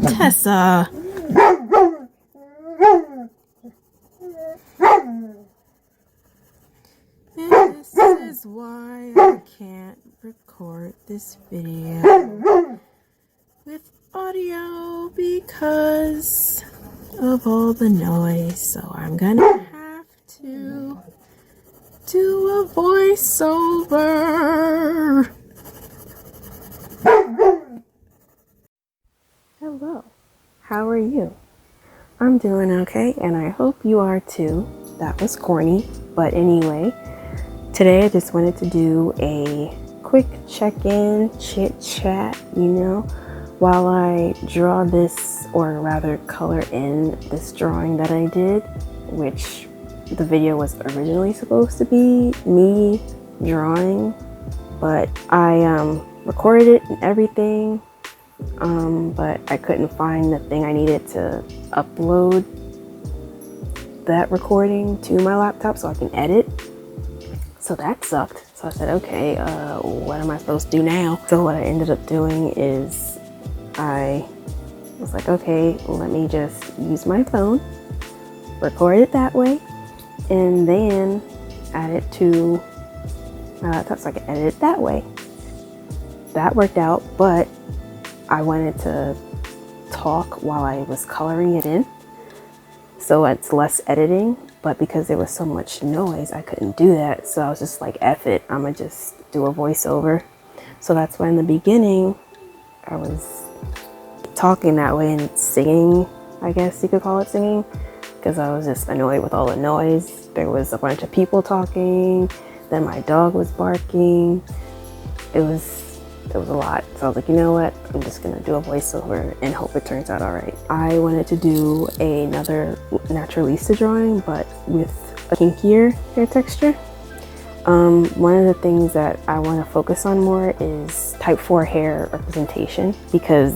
Tessa. And this is why I can't record this video with audio because of all the noise. So I'm gonna have to do a voiceover. Hello, how are you? I'm doing okay, and I hope you are too. That was corny, but anyway, today I just wanted to do a quick check-in, chit-chat, while I draw this, or rather color in this drawing that I did, which the video was originally supposed to be me drawing, but I recorded it and everything, but I couldn't find the thing I needed to upload that recording to my laptop so I can edit. So that sucked. So I said, okay, what am I supposed to do now? So what I ended up doing is I was like, okay, let me just use my phone, record it that way, and then add it to my laptop so I can edit it that way. That worked out, but I wanted to talk while I was coloring it in, so it's less editing, but because there was so much noise I couldn't do that. So I was just like, F it, I'm gonna just do a voiceover. So that's why in the beginning I was talking that way and singing, I guess you could call it singing, because I was just annoyed with all the noise. There was a bunch of people talking, then my dog was barking. It was a lot. So I was like, you know what, I'm just gonna do a voiceover and hope it turns out all right. I wanted to do another Naturalista drawing, but with a kinkier hair texture. One of the things that I want to focus on more is type 4 hair representation, because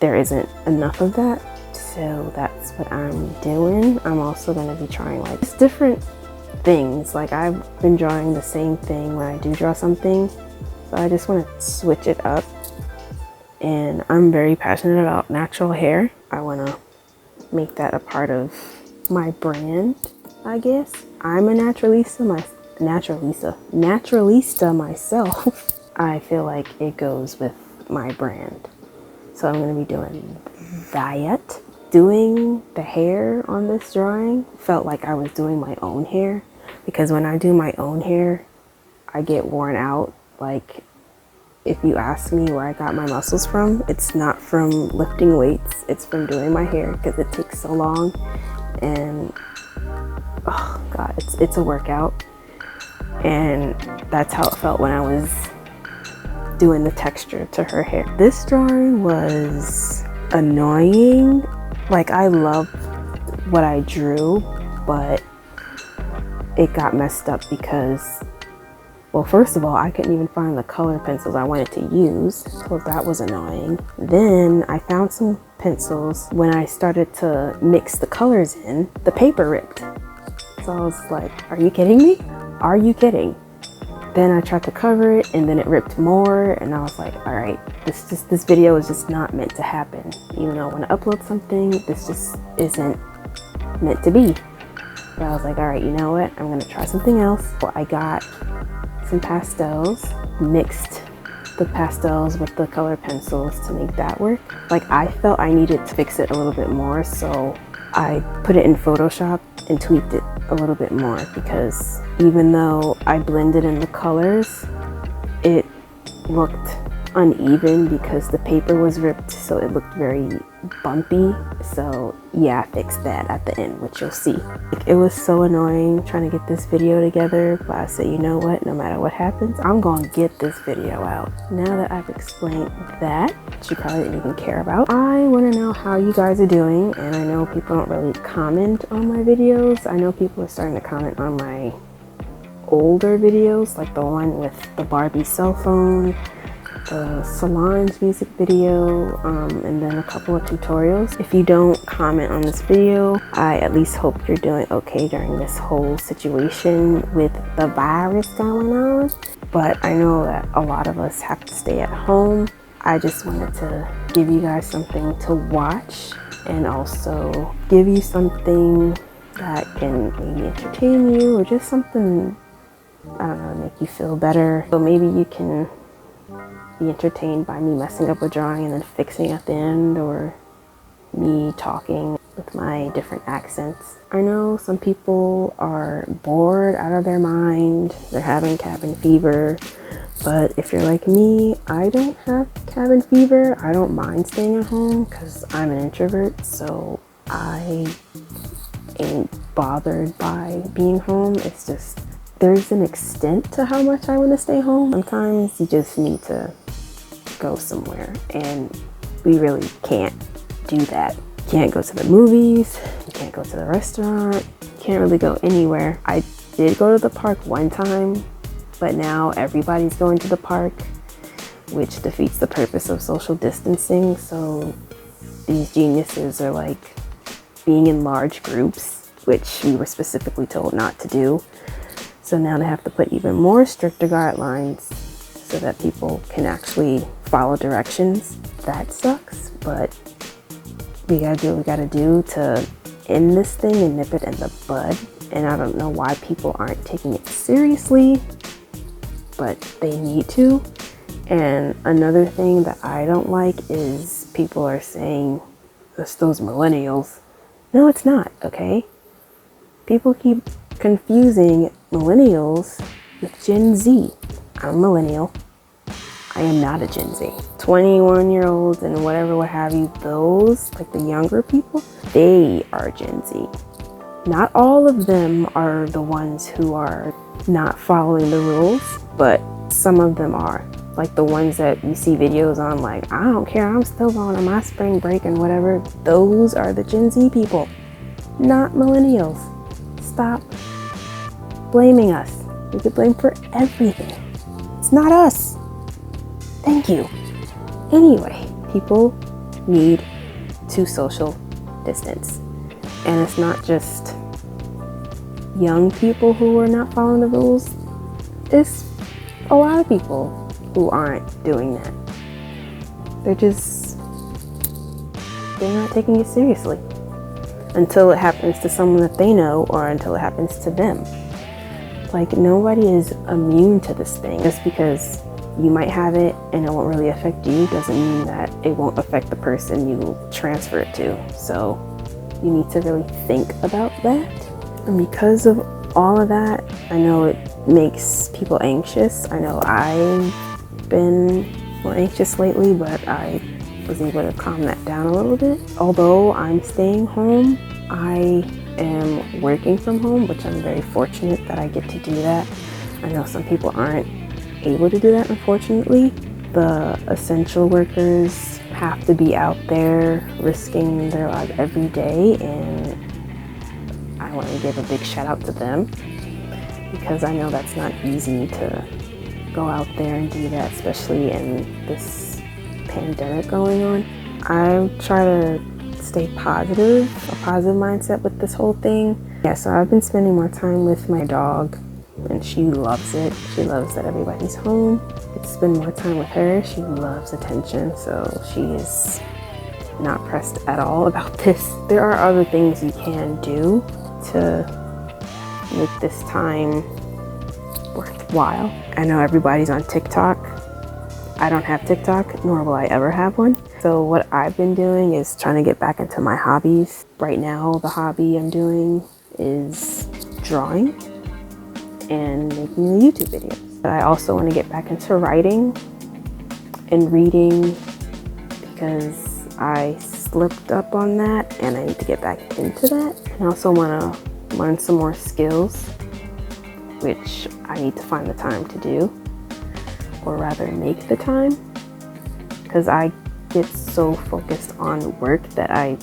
there isn't enough of that. So that's what I'm doing. I'm also going to be trying like different things. Like I've been drawing the same thing when I do draw something. So I just want to switch it up, and I'm very passionate about natural hair. I want to make that a part of my brand, I guess. I'm a naturalista myself. I feel like it goes with my brand. So I'm going to be doing that. Doing the hair on this drawing felt like I was doing my own hair, because when I do my own hair, I get worn out. Like, if you ask me where I got my muscles from, it's not from lifting weights, it's from doing my hair, because it takes so long, and oh god, it's a workout. And that's how it felt when I was doing the texture to her hair. This drawing was annoying. Like, I loved what I drew, but it got messed up because, well, first of all, I couldn't even find the color pencils I wanted to use, so that was annoying. Then I found some pencils. When I started to mix the colors in, the paper ripped. So I was like, are you kidding me? Are you kidding? Then I tried to cover it, and then it ripped more, and I was like, all right, this video is just not meant to happen. Even though when I upload something, this just isn't meant to be. But I was like, all right, you know what? I'm gonna try something else. Well, I got some pastels, mixed the pastels with the color pencils to make that work. Like, I felt I needed to fix it a little bit more, so I put it in Photoshop and tweaked it a little bit more, because even though I blended in the colors, it looked uneven because the paper was ripped, so it looked very bumpy. So yeah, I fixed that at the end, which you'll see. Like, it was so annoying trying to get this video together, but I said, you know what, no matter what happens, I'm gonna get this video out. Now that I've explained that, which you probably didn't even care about, I want to know how you guys are doing. And I know people don't really comment on my videos. I know people are starting to comment on my older videos, like the one with the Barbie cell phone the salon's music video, and then a couple of tutorials. If you don't comment on this video, I at least hope you're doing okay during this whole situation with the virus going on. But I know that a lot of us have to stay at home. I just wanted to give you guys something to watch and also give you something that can maybe entertain you, or just something, I don't know, make you feel better. So maybe you can be entertained by me messing up a drawing and then fixing at the end, or me talking with my different accents. I know some people are bored out of their mind, they're having cabin fever, but if you're like me, I don't have cabin fever. I don't mind staying at home because I'm an introvert, so I ain't bothered by being home. It's just, there's an extent to how much I want to stay home. Sometimes you just need to go somewhere, and we really can't do that. You can't go to the movies, you can't go to the restaurant, you can't really go anywhere. I did go to the park one time, but now everybody's going to the park, which defeats the purpose of social distancing. So these geniuses are like being in large groups, which we were specifically told not to do. So now they have to put even more stricter guidelines so that people can actually follow directions. That sucks, but we gotta do what we gotta do to end this thing and nip it in the bud. And I don't know why people aren't taking it seriously, but they need to. And another thing that I don't like is people are saying it's those millennials. No, it's not, okay? People keep confusing millennials with Gen Z. I'm a millennial. I am not a Gen Z. 21-year-olds and whatever, what have you, those, like the younger people, they are Gen Z. Not all of them are the ones who are not following the rules, but some of them are. Like the ones that you see videos on, like, I don't care, I'm still going on my spring break and whatever. Those are the Gen Z people, not millennials. Stop blaming us. We get blamed for everything. It's not us. Thank you. Anyway, people need to social distance. And it's not just young people who are not following the rules. It's a lot of people who aren't doing that. They're not taking it seriously until it happens to someone that they know, or until it happens to them. Like, nobody is immune to this thing. Just because you might have it and it won't really affect you doesn't mean that it won't affect the person you transfer it to. So you need to really think about that. And because of all of that, I know it makes people anxious. I know I've been more anxious lately, but I was able to calm that down a little bit. Although I'm staying home, I am working from home, which I'm very fortunate that I get to do that. I know some people aren't able to do that, unfortunately. The essential workers have to be out there risking their lives every day, and I want to give a big shout out to them, because I know that's not easy to go out there and do that, especially in this pandemic going on. I try to stay positive, a positive mindset with this whole thing. Yeah, so I've been spending more time with my dog, and she loves it. She loves that everybody's home. Get to spend more time with her. She loves attention, so she is not pressed at all about this. There are other things you can do to make this time worthwhile. I know everybody's on TikTok. I don't have TikTok, nor will I ever have one. So what I've been doing is trying to get back into my hobbies. Right now, the hobby I'm doing is drawing and making YouTube videos. But I also want to get back into writing and reading, because I slipped up on that and I need to get back into that. And I also want to learn some more skills, which I need to find the time to do, or rather make the time, because I get so focused on work that I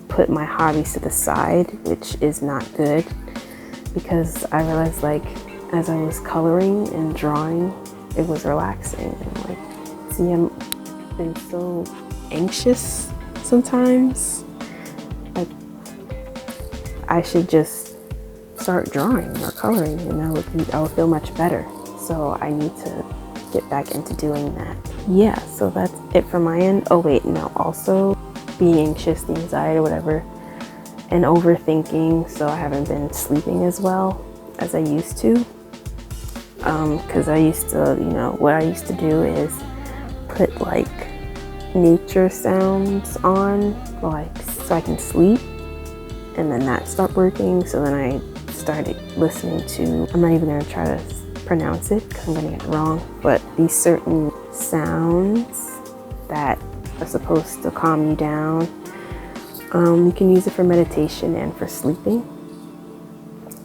put my hobbies to the side, which is not good, because I realized, like, as I was coloring and drawing it was relaxing. And like, see, I've been so anxious sometimes. Like, I should just start drawing or coloring, and I would feel much better. So I need to get back into doing that. Yeah, so that's it from my end. Oh wait, no, also being anxious, the anxiety, whatever, and overthinking. So I haven't been sleeping as well as I used to. Because I used to, what I used to do is put like nature sounds on, like, so I can sleep, and then that stopped working. So then I started listening to, I'm not even gonna try to pronounce it because I'm gonna get it wrong, but these certain sounds that are supposed to calm you down. You can use it for meditation and for sleeping.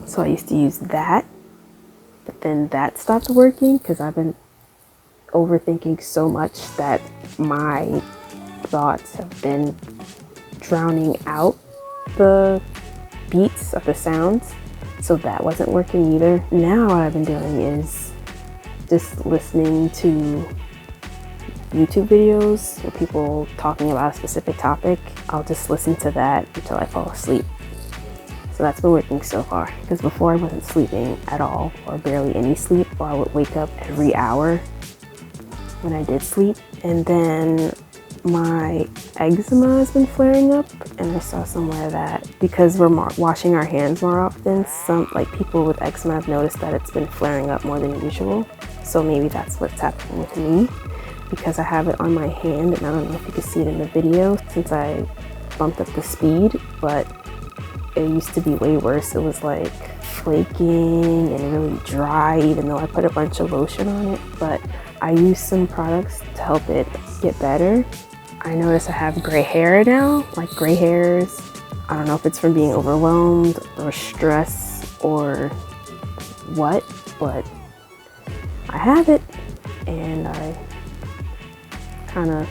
So I used to use that, but then that stopped working because I've been overthinking so much that my thoughts have been drowning out the beats of the sounds. So that wasn't working either. Now what I've been doing is just listening to YouTube videos with people talking about a specific topic. I'll just listen to that until I fall asleep. So that's been working so far, because before I wasn't sleeping at all, or barely any sleep, or I would wake up every hour when I did sleep. And then my eczema has been flaring up, and I saw somewhere that because we're washing our hands more often, some people with eczema have noticed that it's been flaring up more than usual. So maybe that's what's happening with me, because I have it on my hand, and I don't know if you can see it in the video since I bumped up the speed, but it used to be way worse. It was like flaking and really dry, even though I put a bunch of lotion on it. But I used some products to help it get better. I notice I have gray hair now, like gray hairs. I don't know if it's from being overwhelmed or stress or what, but I have it, and I kind of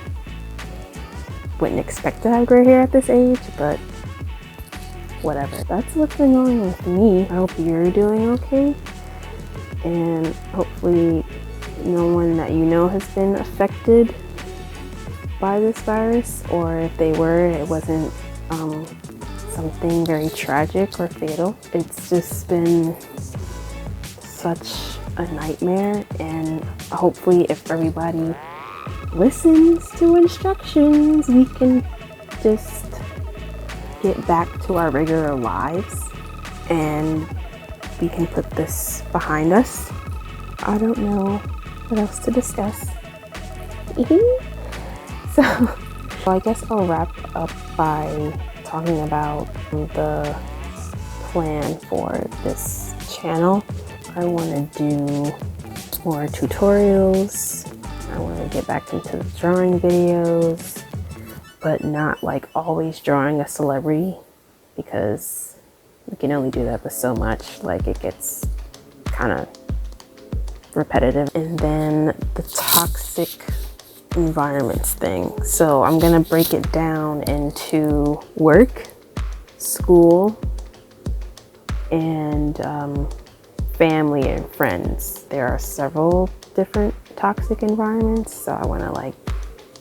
wouldn't expect to have gray hair at this age, but whatever. That's what's been going on with me. I hope you're doing okay, and hopefully no one that you know has been affected by this virus, or if they were, it wasn't something very tragic or fatal. It's just been such a nightmare, and hopefully if everybody listens to instructions, we can just get back to our regular lives and we can put this behind us. I don't know what else to discuss. So I guess I'll wrap up by talking about the plan for this channel. I want to do more tutorials. I want to get back into the drawing videos, but not like always drawing a celebrity, because you can only do that with so much. Like, it gets kind of repetitive. And then the toxic environments thing. So I'm gonna break it down into work, school, and family and friends. There are several different toxic environments, so I want to like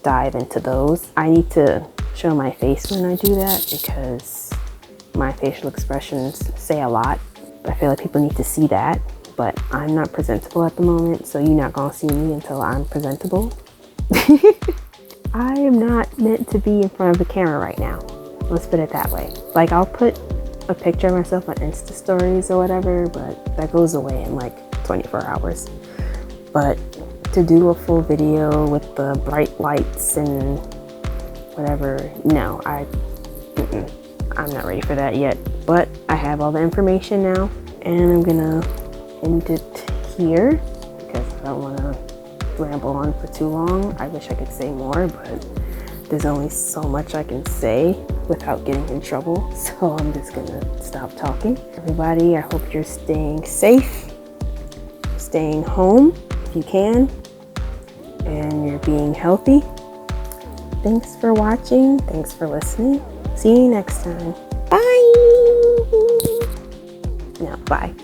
dive into those. I need to show my face when I do that, because my facial expressions say a lot. I feel like people need to see that, but I'm not presentable at the moment, so you're not gonna see me until I'm presentable. I am not meant to be in front of the camera right now. Let's put it that way. Like, I'll put a picture of myself on Insta stories or whatever, but that goes away in like 24 hours. But to do a full video with the bright lights and whatever, no, I'm not ready for that yet. But I have all the information now, and I'm gonna end it here because I don't want to ramble on for too long. I wish I could say more, but there's only so much I can say without getting in trouble, so I'm just gonna stop talking. Everybody, I hope you're staying safe, staying home if you can, and you're being healthy. Thanks for watching. Thanks for listening. See you next time. Bye. No, bye.